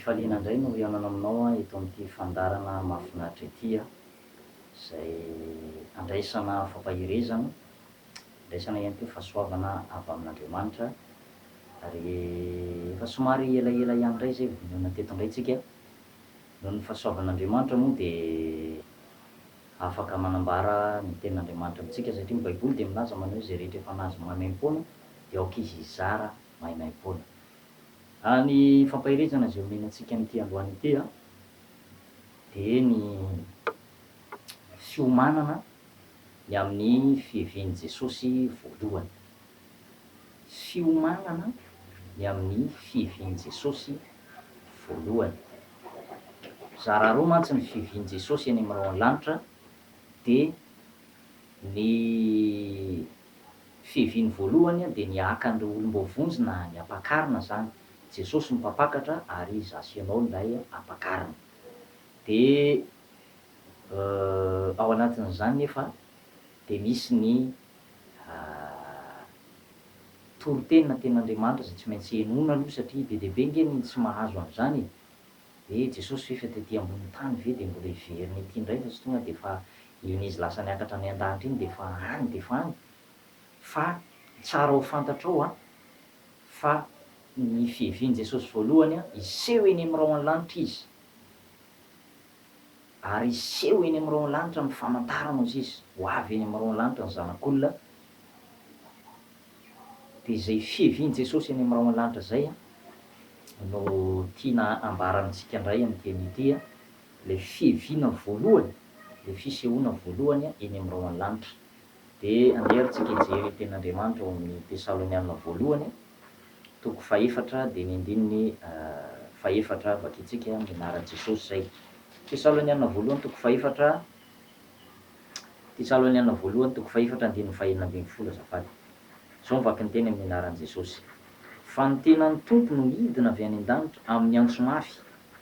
faliana indray no hianana aminao eto amin'ity fandarana mahafinaritra ity izay andraisana fampahirezana, andraisana ihany koa fahasoavana avy amin'Andriamanitra ary efa somary elaela ihany indray zay vonona teto indray tsika noho ny fahasoavan'Andriamanitra moa dia afaka manambara ny tenin'Andriamanitra amintsika satria ny baiboly dia milaza manao hoe zay rehetra efa nahazo mahamaim-poana dia aoka izy hizara mahamaim-poana. Ny fampahirezana izay omenantsika an'ity androany ity dia ny fiomanana ny amin'ny fihevian'i Jesosy voalohany. Fiomanana ny amin'ny fihevian'i Jesosy voalohany. Zara roa mantsy ny fihevian'i Jesosy eny amin'ireo an-lanitra dia ny fiheviany voalohany dia ny akan'ireo olom-bavonjy na ny ampakarina zany. Jesosy ny mpampakatra ary zasy ianao ilay ampakarina. Dia ao anatin'izany nefa dia misy ny torotenina tenin'Andriamanitra izay tsy maintsy henoina aloha satria be dia be ngeny tsy mahazo an'izany. Hoe Jesosy efa tetỳ ambony tany ve dia mbola hiverina ety indray fa tsy tonga dia efa iny izy lasa niakatra any an-danitra iny dia efa any. Fa tsara ho fantatrao fa ny fihevian'i Jesosy voalohany iseho eny amin'ireo an-lanitra izy ary iseho eny amin'ireo an-lanitra ny famantarana azy izy ho avy eny amin'ireo an-lanitra ny zanak'olona. Dia izay fihevian'i Jesosy eny amin'ireo an-lanitra izay no tiana ambarantsika indray amin'ity ity ilay fiheviana voalohany, ilay fisehoana voalohany eny amin'ireo an-lanitra. Dia anderintsika hijery tenin'Andriamanitra ao amin'ny Tesalonianina voalohany toko faefatra dia ny andininy faefatra vakintsika mianara Jesosy zay. Tesalonianina voalohany toko faefatra, Tesalonianina voalohany toko faefatra andininy fahaenina ambin'ny folo azafady. Izao mivaky ny teny amin'ny anaran'i Jesosy. Fa ny tenan'ny tompo no midina avy any an-danitra amin'ny antso mafy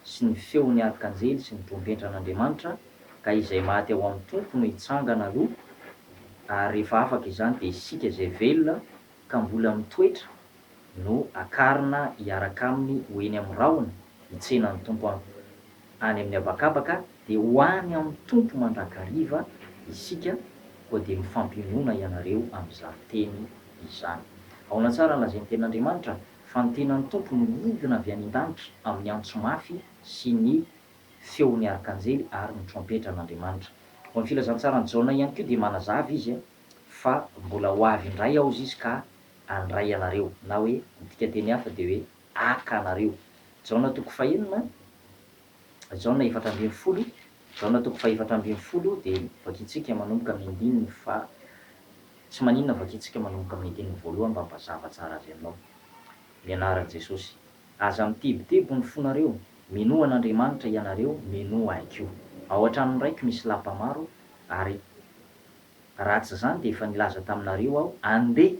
sy ny feon'ny arkanjely sy ny trompetra an'Andriamanitra, ka izay maty ao amin'ny tompo no hitsangana aloha, ary rehefa afaka izany dia isika izay velona ka mbola mitoetra no akarina hiaraka aminy ho eny amin'ny rahona hitsenan'ny tompo any amin'ny habakabaka, dia ho any amin'ny tompo mandrakariva isika koa dia mifampinoana ianareo amin'izany teny izany. Ahoana tsara lazain'ny tenin'Andriamanitra fa ny tenan'ny tompo no midina avy any an-danitra amin'ny antso mafy sy ny feon'ny arkanjely ary ny trompetra an'Andriamanitra. Ao amin'ny filazantsara ny Jaona ihany koa dia manazava izy fa mbola ho avy indray ao izy ka handray anareo, na hoe midika teny hafa dia hoe haka anareo. Jaona toko fahenina, Jaona efatra ambin'ny folo, Jaona toko faefatra ambin'ny folo dia vakintsika manomboka amin'ny andininy fa tsy maninona vakintsika manomboka amin'ny andininy voalohany mba mazava tsara azy aminao. Ny anaran'i Jesosy. Aza mitebotebo ny fonareo, minoa an'Andriamanitra ianareo, minoa ahy koa. Ao an-trano raiky misy lapa maro ary raha tsy izany dia efa nilaza taminareo aho andeha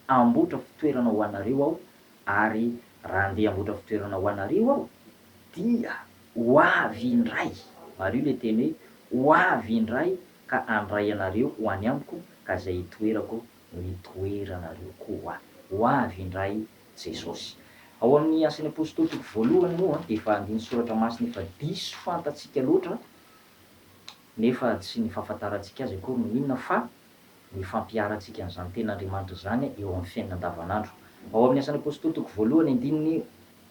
amboatra fitoerana ho anareo aho, ary raha andeha amboatra fitoerana ho anareo aho dia ho avy indray. Ary io ilay teny hoe ho avy indray ka handray anareo ho any amiko, ka izay hitoerako no hitoeranareo koa. Ho avy indray Jesosy. Ao amin'ny Asan'ny Apôstôly toko voalohany moa dia efa andiny soratra masina efa diso fantatsika loatra nefa tsy ny fahafantarantsika azy akory no inona fa ny fampiarantsika an'izany tenin'Andriamanitra izany eo amin'ny fiainana andavanandro. Ao amin'ny Asan'ny Apôstôly toko voalohany andininy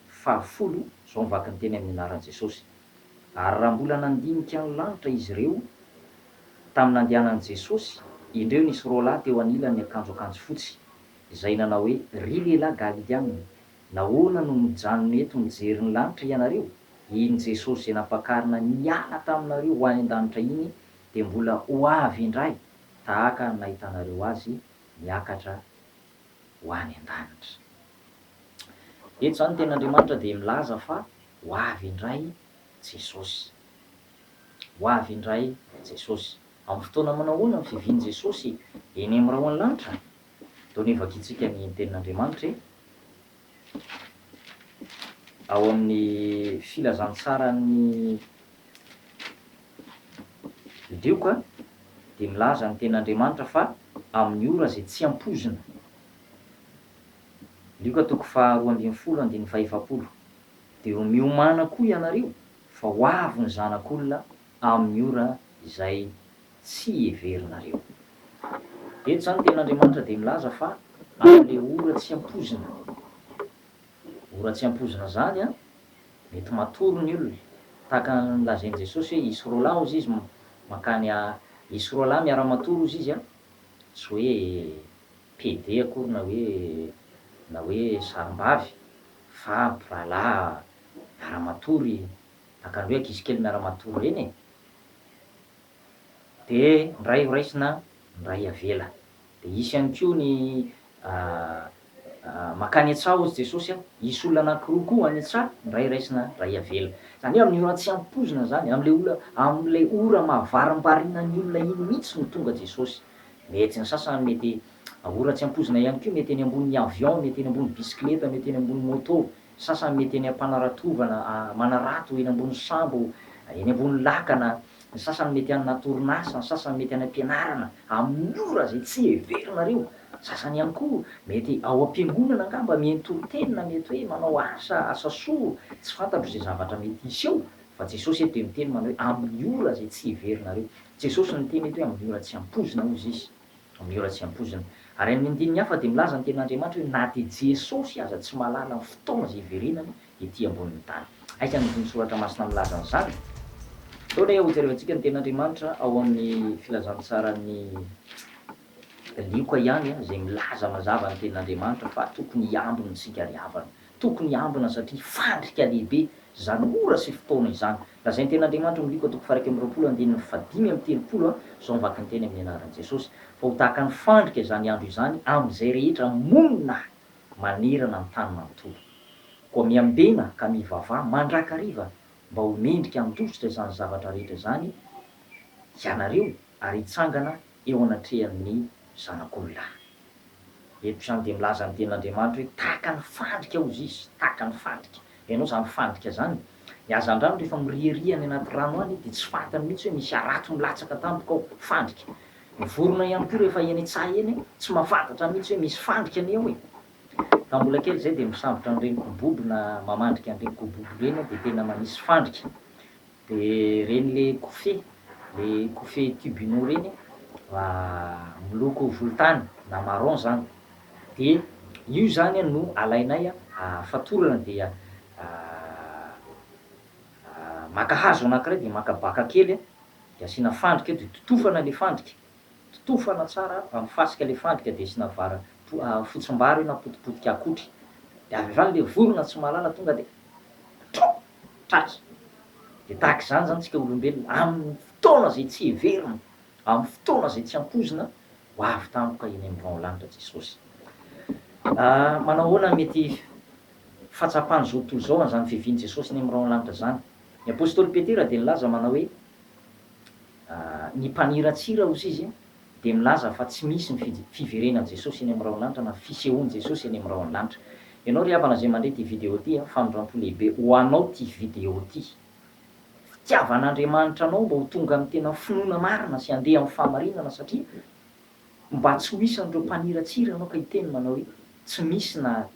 fahafolo, izao mivaky ny teny amin'ny anaran'i Jesosy. Ary raha mbola nandinika ny lanitra izy ireo tamin'ny nandehanan'i Jesosy, indreo nisy roalahy teo anilany ny akanjo fotsy, izay nanao hoe ry lehilahy Galiliana, nahoana no mijanona eto mijery ny lanitra ianareo? Iny Jesosy izay nampakarina niala taminareo ho any an-danitra iny dia mbola ho avy indray, tahaka nahitanareo azy niakatra ho any an-danitra. Eto izany tenin'Andriamanitra dia milaza fa ho avy indray Jesosy. Ho avy indray Jesosy. Amin'ny fotoana manao ahoana ny fihevian'i Jesosy eny amin'ireo an-lanitra? Toa ny vakintsika ny tenin'Andriamanitra ao amin'ny filazantsara ny Lioka dia milaza ny tenin'Andriamanitra fa amin'ny ora izay tsy ampozina. Lioka toko faharoa ambin'ny folo andininy fahaefapolo. de miomana koa ianareo fa ho avy ny zanak'olona amin'ny ora izay tsy heverinareo. Eto zany ten'Andriamanitra de milaza fa am'le ora tsy ampozina, ora tsy ampozina zany a mety matory ny olona tahaka ny lazain'i Jesosy hoe isy roa lahy ozy izy makany isy roa lahy miara-matory ozy izy a, tsy hoe PD akory na hoe sarim-bavy fa mpirahalahy miara-matory tahaka ny hoe ankizy kely miara-matory reny e. De ny ray ho raisina ny ray avela. De isy ihany koa ny makany an-tsaha ozy Jesosy a, isy olona anankiroa koa any an-tsaha, ny ray raisina ray avela. Zany hoe amin'ny ora tsy ampozina zany, am'le ora mahavarim-barianan'ny olona iny mihitsy no tonga Jesosy. Mety ny sasany mety ora tsy ampozina ihany koa mety eny ambonin'ny avion, mety eny ambony bisikleta, mety eny ambony moto, sasany mety eny am-panaratovana manarato eny ambony sambo, eny ambony lakana, ny sasany mety any anaty-torinasa, ny sasany mety any am-pianarana amin'ny ora zay tsy heverinareo. Sasany ihany koa mety ao am-piangonana angamba miantoriteny na mety hoe manao asa soa, tsy fantatro zay zavatra mety hisy eo, fa Jesosy eto de miteny manao hoe amin'ny ora zay tsy heverinareo. Jesosy ny teny eto hoe amin'ny ora tsy ampozina ozy izy, amin'ny ora tsy ampozina. Ary amin'ny andininy hafa de milaza ny ten'Andriamanitra hoe na de Jesosy aza tsy mahalala ny fotoana zay hiverenany ety ambonin'ny tany. Aika ny soratra masina milaza an'izany. Sao le ho jerevantsika ny ten'Andriamanitra ao amin'ny filazantsarany Lioka ihany a, zay milaza mazava ny ten'Andriamanitra fa tokony hiambina antsika ry havana, tokony hiambina satria fandrika lehibe zany ora sy fotoana izany. Lazain'ny ten'Andriamanitra amin'ny Lioka 2:5-telopolo zao mivaky ny teny amin'ny anaran'i Jesosy, fa ho tahaka ny fandrika zany andro izany am'izay rehetra monina manerana ny tany manontolo. Koa miambena ka mivavah mandrakariva mba ho mendrika handositra izany zavatra rehetra zany ianareo ary hitsangana eo anatrehan'ny zanak'olona. Eto zany de milaza ny ten'Andriamanitra hoe tahaka ny fandrika ozy izy, tahaka ny fandrika. Hainao zany fandrika zany, mihaza andrano rehefa miriaria any anaty rano any de tsy fantany mihitsy hoe misy arato milatsaka tampoka ao, fandrika. Ny vorona ihany koa rehefa eny an-tsaha eny tsy mahafantatra mihitsy hoe misy fandrika any eo e. Ka mbola kely zay de misambotra an'ireny kobobo na mamandrika an'ireny kobobo reny de tena manisy fandrika. De reny le kofehy tubinot reny miloko volontany na marron zany. De io zany no alainay fatorana de maka hazo anankiray de maka baka kely de asiana fandrika de totofana le fandrika, totofana tsara am'fasika le fandrika de asiana vara fotsim-bary na potipotika akotry. De avy avany le vorona tsy mahalala tonga de tratry. De tahaka izany zany tsika olombelona amin'ny fotoana zay tsy heverina, amin'ny fotoana zay tsy ampozina ho avy tampoka eny amin'ny vao-lanitra Jesosy. Manao ahoana mety fahatsapany zao tontolo zao an'izany fiavian'i Jesosy eny amin'ny rao-lanitra zany? Ny apôstôly Petera de milaza manao hoe ny mpaniratsira ozy izy de milaza fa tsy misy ny fiverenan'i Jesosy eny amin'ny rao-lanitra na fisehoan'i Jesosy eny amin'ny rao-lanitra. Ianao ry havana zay mandray ty vidéo ty fanondram-po lehibe ho anao ty vidéo ty. Fitiavan'Andriamanitra anao mba ho tonga amin'ny tena finoana marina sy handeha amin'ny fahamarinana satria mba tsy ho hisy an'ireo mpaniratsira anao ka hiteny manao hoe tsy misy na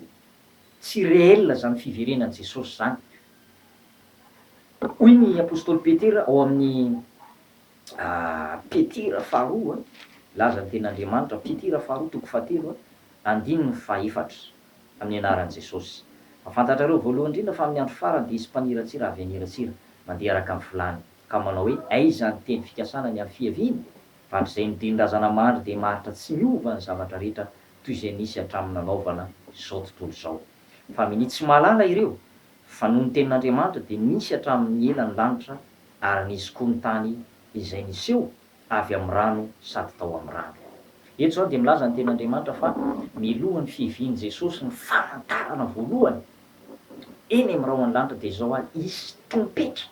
tsy réel zany fiverenan'i Jesosy zany. Hoy ny apôstôly Petera ao amin'ny Petera faharoa laza ny ten'Andriamanitra, Petera faharoa 2:7-4 amin'ny anaran'i Jesosy. Mahafantatrareo voalohany indrindra fa amin'ny andro farany de hisy mpaniratsira avy anirantsira mandeha araka amin'ny filany ka manao hoe aiza ny teny fikasana ny amin'ny fiaviany, vatr'izay ny dinin-drazana mandry de maritra tsy miova ny zavatra rehetra toy izay nisy hatramin'ny nanaovana zao tontolo zao. Fa minitsy mahalala ireo fa noho ny tenin'Andriamanitra de nisy hatramin'ny ela ny lanitra ary nisy koa ny tany izay niseho avy amin'ny rano sady tao amin'ny rano. Eto zao de milaza ny ten'Andriamanitra fa milohan'ny fiavian'i Jesosy ny famantarana voalohany eny amin'ny rahona lanitra de zao hisy trompetra,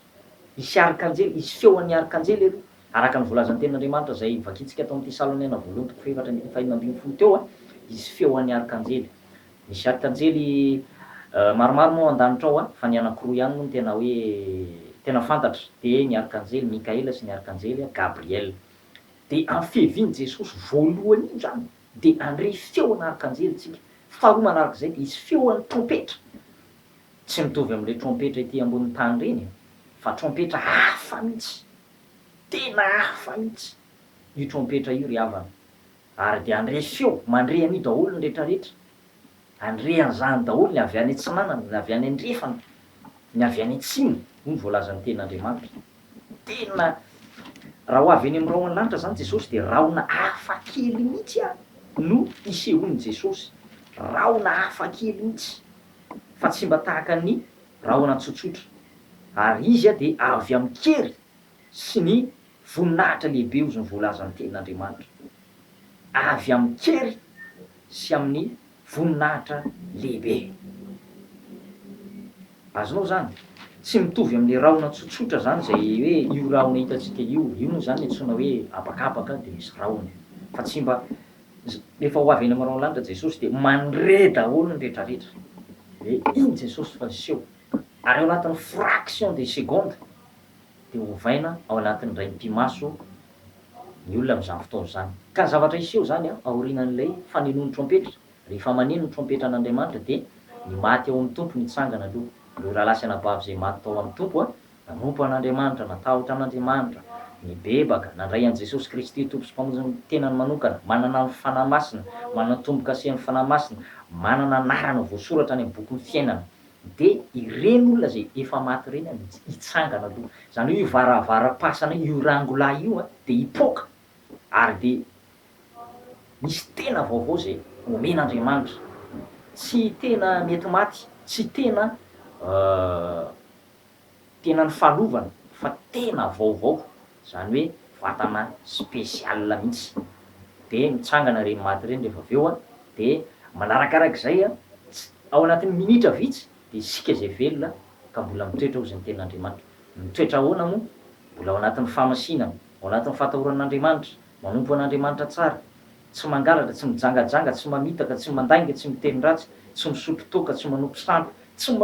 hisy arkanjely, hisy feon'ny arkanjely ery araka ny voalazan'ny ten'Andriamanitra zay vakitsika tao amin'ny Tesaloniana voalohany 4:5-12 teo hisy feon'ny arkanjely. Misy arkanjely maromaro moa an-danitra ao fa ny anankiroa ihany no tena hoe tena fantatra de ny arkanjely Mikaela sy ny arkanjely Gabriel. De amin'ny fiavian'i Jesosy voalohany io zany de andre feon'ny arkanjely tsika. Faharoa manarak'izay de hisy feon'ny trompetra. tsy mitovy amin'le trompetra ety ambony tany reny fa trompetra hafa mihitsy, tena hafa mihitsy io trompetra io ry havana, ary de andre feo mandre an'io daholo ny rehetrarehetra, andre an'izany daholo ny avy any antsinanana, ny avy any andrefana, ny avy any atsimo, io ny voalazan'ny ten'Andriamanitra. Tena raha ho avy eny amin'ny rahona lanitra zany Jesosy de rahona hafa kely mihitsy no isehoany Jesosy, rahona hafa kely mihitsy fa tsy mba tahaka ny rahona tsotsotra, ary izy de avy amin'ny kery sy ny voninahitra lehibe ozy ny voalazan'ny ten'Andriamanitra, avy amin'ny kery sy amin'ny voninahitra lehibe. Azonao zany, tsy mitovy amin'le rahona tsotsotra zany zay hoe io rahona hitantsika io moa zany antsoina hoe habakabaka de misy rahony, fa tsy mba rehefa ho avy eny amin'ny rahona lanitra Jesosy de mandre daholo ny rehetrarehetra, de iny Jesosy fa niseho, ary ao anatin'ny fraction de seconde de ovaina ao anatin'ny ray mpimaso ny olona amin'izany fotoana zany. Ka ny zavatra iseho zany aorianan'ilay fanenon'ny trompetra, rehefa maneno ny trompetra an'Andriamanitra de ny maty ao amin'ny tompo nitsangana aloha, ireo raha lasy anabavy zay maty tao amin'ny tompo nanompo an'Andriamanitra, natahotra an'Andriamanitra, ny bebaka nandray an'i Jesosy Kristy tompo sy mpamonjy tenany manokana, manana ny fanahy masina, manana tombo-kasihan'ny fanahy masina, manana anarana voasoratra any amin'ny boky ny fiainana, de ireny olona zay efa maty reny hitsangana aloha, zany hoe io varavara-pasana io rangolahy io de hipoaka, ary de misy tena vaovao zay omen'Andriamanitra, tsy tena mety maty, tsy tena tena ny fahalovana fa tena vaovao, zany hoe vatana spesial mihitsy, de mitsangana reny maty reny rehefa avy eo de manarakarak'izay ao anatin'ny minitra vitsy de isika zay velona ka mbola mitoetra ozy ny ten'Andriamanitra. Mitoetra ahoana moa? Mbola ao anatin'ny famasinana, ao anatin'ny fatahoran'Andriamanitra, manompo an'Andriamanitra tsara, tsy mangalatra, tsy mijangajanga, tsy mamitaka, tsy mandainga, tsy mitendry-dratsy, tsy misotro toaka, tsy manopy sambo, tsy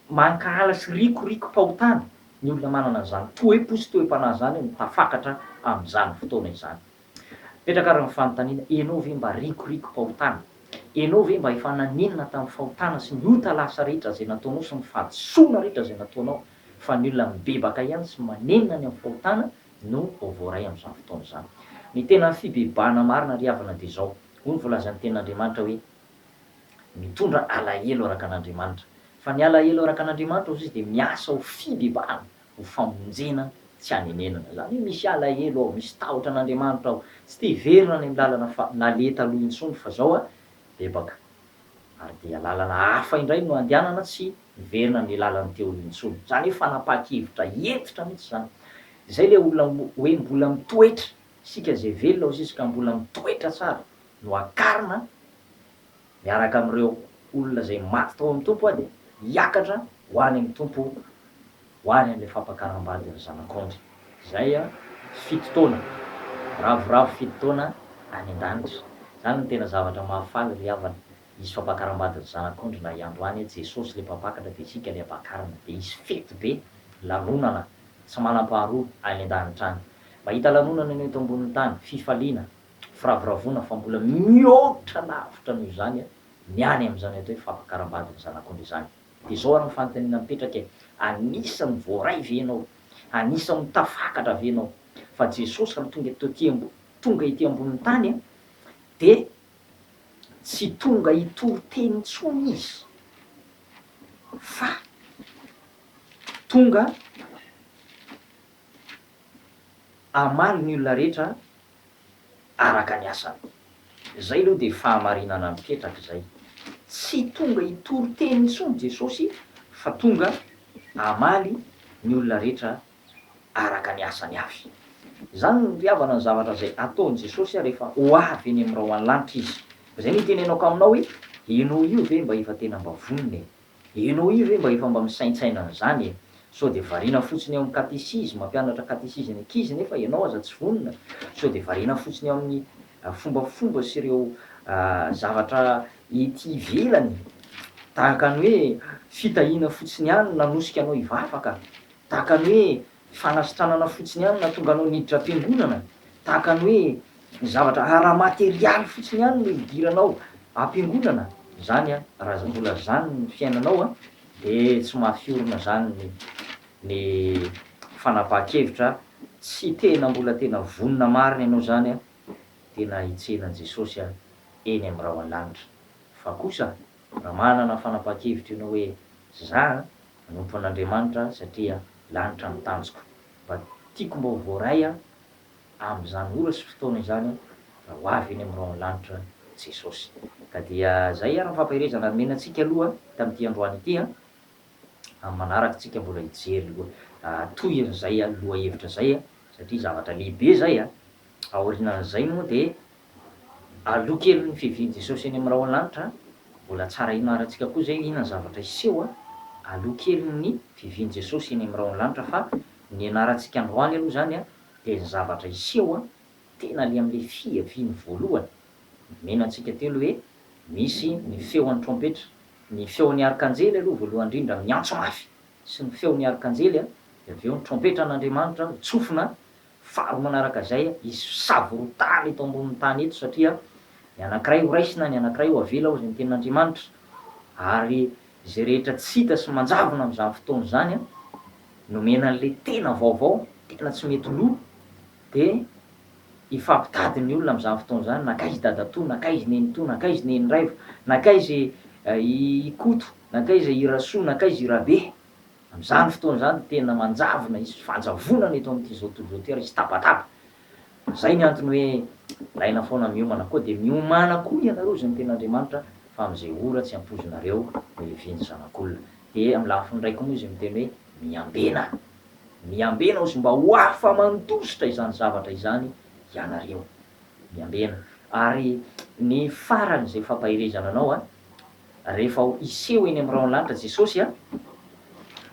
mankahala sy rikoriko-pahotana, ny olona manana an'izany toe-po sy toe-panahy zany no tafakatra amin'izany fotoana izany. Petraka ary ny fanontaniana, ianao ve mba rikoriko-pahotana? Ianao ve mba efa nanenina tamin'ny fahotana sy ny ota lasa rehetra zay nataonao sy ny fahadisoana rehetra zay nataonao? Fa ny olona mibebaka ihany sy manenina ny amin'ny fahotana no voaray amin'izany fotoana izany. Ny tena fibebahana marina ry havana de zao, hoy ny voalazan'ny ten'Andriamanitra hoe mitondra alahelo araka an'Andriamanitra, fa ny alahelo araka an'Andriamanitra ozy izy de miasa ho fibebahana, ho famonjena tsy hanenenana, zany hoe misy alahelo ao, misy tahotra an'Andriamanitra ao, tsy te hiverina ny lalana naleta aloha intsony fa zao bebaka, ary de lalana hafa indray no andehanana tsy miverina ny lalany teo aloha intsony, zany hoe fanapakevitra hevitra mihitsy zany. Zay le olona hoe mbola mitoetra, sika zay velona ozy izy ka mbola mitoetra tsara no akarina miaraka amin'ireo olona zay maty tao amin'ny tompo de hiakatra ho any amin'ny tompo, ho any am'le fampakaram-bady ny zanak'ondry. Zay fito taona, ravoravo fito taona any an-danitra, zany no tena zavatra mahafaly ry havana, izy fampakaram-bady ny zanak'ondry na hiandro any Jesosy le mpapakatra de isika le ampakarina, de isy fety be, lanonana tsy manam-paharoa any an-danitra any. Mahita lanonana anao eto ambonin'ny tany, fifaliana, firavoravoana fa mbola mihoatra lavitra noho izany ny any amin'izany atao hoe fampakaram-bady ny zanak'ondry izany. De zao ary ny fanontaniana mipetraka anisany voaray ve ianao? Anisany tafakatra ve ianao? Fa Jesosy raha tonga ety ambonin'ny tany de tsy tonga hitory teny intsony izy, fa tonga hamaly ny olona rehetra araka ny asany. Zay aloha de fahamarinana mipetraka zay, tsy tonga hitory teny intsony Jesosy fa tonga hamaly ny olona rehetra araka ny asany avy. Zany ry havana ny zavatra zay ataony Jesosy rehefa ho avy eny amin'ny rahona lanitra izy. Zay no itenenako aminao hoe ianao io ve mba efa tena mba vonona ianao io ve mba efa mba misaintsaina an'izany sao de variana fotsiny eo amin'ny katesizma, mampianatra katesizma ny ankizy nefa ianao aza tsy vonona, sao de variana fotsiny eo amin'ny fombafomba sy ireo zavatra ety ivelany, tahaka ny hoe fitahiana fotsiny ihany nanosika anao hivavaka, tahaka ny hoe fanasitranana fotsiny ihany nahatonga anao niditra am-piangonana, tahaka ny hoe zavatra ara-materialy fotsiny ihany no idiranao am-piangonana. Zany raha mbola zany ny fiainanao de tsy mafiorina zany ny fanapahan-kevitra tsy tena mbola tena vonona marina ianao zany a tena hitsenan Jesosy a eny amin'ny raho an-lanitra. Fa kosa raha manana fanapahan-kevitra ianao hoe za nompon'Andriamanitra satria lanitra ny tanjoko, mba tiako mba ho voaray a am'zany ora sy fotoana izany a raha ho avy eny amin'ny raho an-lanitra Jesosy. Ka dia zay ary ny fampahirezana nomenantsika aloha tam'ty androany ity a. Am'manaraky tsika mbola hijery toy an'zay a lohahevitra zay a satria zavatra lehibe zay a. Aorianan'izay moa de aloha kely ny fividian'i Jesosy eny amin'ny raho an-lanitra, mbola tsara ianarantsika koa zay inona ny zavatra hiseho a aloha kely ny fividian'i Jesosy eny amin'ny raho an-lanitra, fa ny ianarantsika androany aloha zany a de ny zavatra hiseho a tena le am'le fiaviany voalohany. Menantsika telo hoe misy ny feon'ny trompetra, ny feon'ny arkanjely aloha voalohany indrindra miantso mafy sy ny feon'ny arkanjely a, de avy eo ny trompetra n'Andriamanitra mitsofina, faharoa manaraka zay a izy savoron-tany eto ambonin'ny tany eto satria ny anankiray ho raisina, ny anankiray ho avela hozy ny tenin'Andriamanitra. Ary zay rehetra tsy hita sy manjavona am'zany fotoana zany a nomena an'le tena vaovao, tena tsy mety lo, de ifampitady ny olona am'zany fotoana zany, nakaizy dadatoa, nakaizy nenitoa, nakaizy neniraivo, nakaizy i koto, nakaizy irasoa, nakaizy irabe. Am'zany fotoana zany tena manjavona, isy fanjavonana eto am'ty zao tontolo zao ty ary isy tabataba. Zay ny antony hoe ilaina foana miomana koa, de miomana koa ianareo zay ny tenin'Andriamanitra fa am'zay ora tsy ampoizinareo no hividy zanak'olona. De am'lafiny raiky moa izy miteny hoe miambena, miambena ozy mba ho afa-mantositra izany zavatra izany ianareo, miambena. Ary ny farany zay fampahirezana anao a, rehefa hiseho eny amin'ny raho an-lanitra Jesosy a,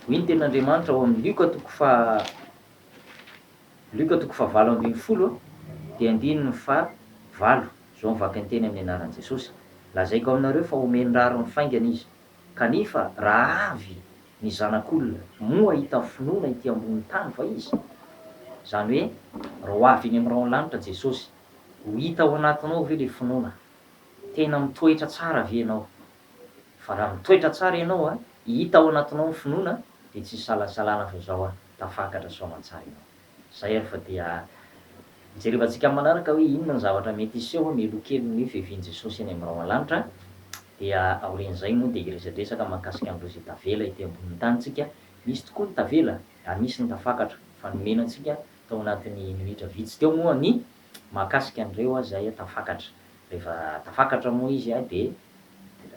hoy ny tenin'Andriamanitra ao amin'ny Luka toko fahavalo ambin'ny folo a de andininy fa valo, zao mivaky ny teny amin'ny anaran'i Jesosy: lazaiko aminareo fa omeny raro ny faingana izy, kanefa raha avy ny zanak'olona moa hita finoana ity ambony tany fa izy. Zany hoe raha ho avy eny amin'ny raho an-lanitra Jesosy, ho hita ao anatinao ve le finoana, tena mitoetra tsara ve ianao? Fa raha mitoetra tsara ianao a, hita ao anatinao ny finoana de tsy salasalana fa zao a tafakatra soamantsara ianao. Zay ary fa dia jerevantsika am'manaraka hoe inona ny zavatra mety hiseho mialoha kely ny fividian'i Jesosy eny amin'ny raho an-lanitra. Dia aorian'izay moa de hiresadresaka mahakasika an'ireo zay tavela ety ambonin'ny tany tsika. Misy tokoa ny tavela ary misy ny tafakatra, fa nomenantsika tao anatin'ny minitra vitsy teo moa ny mahakasika an'ireo a zay tafakatra. Rehefa tafakatra moa izy a de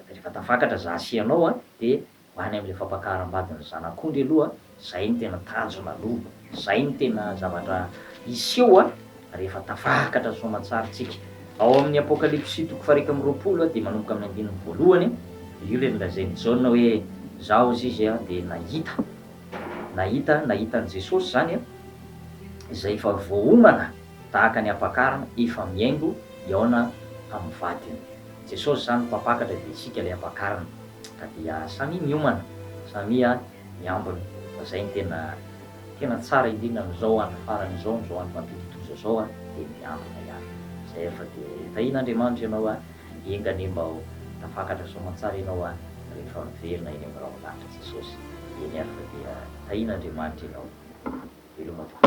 rehefa tafakatra za asianao a de ho any am'le fampakaram-badiny zanak'ondry aloha, zay ny tena tanjona aloha, zay ny tena zavatra hiseho a rehefa tafakatra soamantsara tsika. Ao amin'ny Apokalipsy toko faha 1 a de manomboka amin'ny andininy voalohany, io le nolazain'i Jaona hoe zao izy izy a de nahitan'i Jesosy zany a, zay efa voaomana tahaka ny ampakarana efa miaingo iaona amin'ny vadiny. Jesosy zany mpampakatra de isika le ampakarana, ka dia samy miomana, samy miambina. Fa zay ny tena tsara indrindra am'zao andro farany zao, am'zao andro mampidi-doza zao a de miambina ihany. Zay fa de tahin'Andriamanitra ianao a, engany mba ho tafakatra soamantsara ianao a rehefa miverina eny amin'ny raho an-lanitra Jesosy. Eny ary fa dia tahin'Andriamanitra ianao. Veloma tokoa.